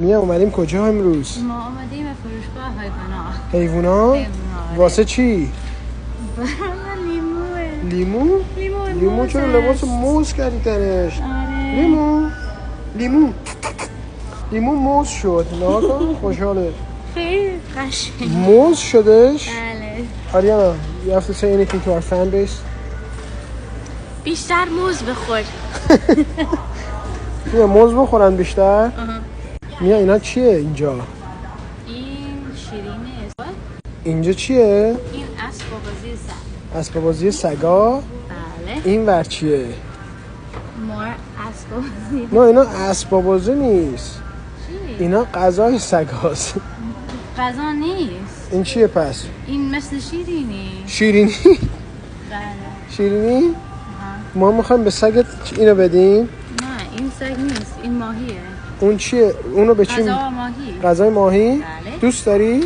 میا اومدیم کجا امروز؟ ما آمدیم فروشگاه حیوانات. حیوانات؟ واسه چی؟ لیمو. لیمو چرا لباس موز کردی تنش؟ لیمو موز شد. نه کن خوشحاله. خیلی قشنگ موز شدش؟ بله. آریانا you have to say anything to our fan base. بیشتر موز بخور. میا موز بخورن بیشتر؟ میا اینا چیه اینجا؟ این شیرینه. اینجا چیه؟ این اسباب بازی سگ. اسباب بازی سگا؟ بله. این ور چیه؟ مار اسباب بازی. نه اینا اسباب بازی نیست. چی؟ اینا غذای سگاست. غذا نیست. این چیه پس؟ این مثل شیرینی. شیرینی؟ بله. شیرینی؟ ما میخوایم به سگت اینو بدیم؟ نه این سگ نیست. این ماهیه. اون چیه؟ اونو به چی؟ غذا ماهی. غذای ماهی؟ بله. دوست داری؟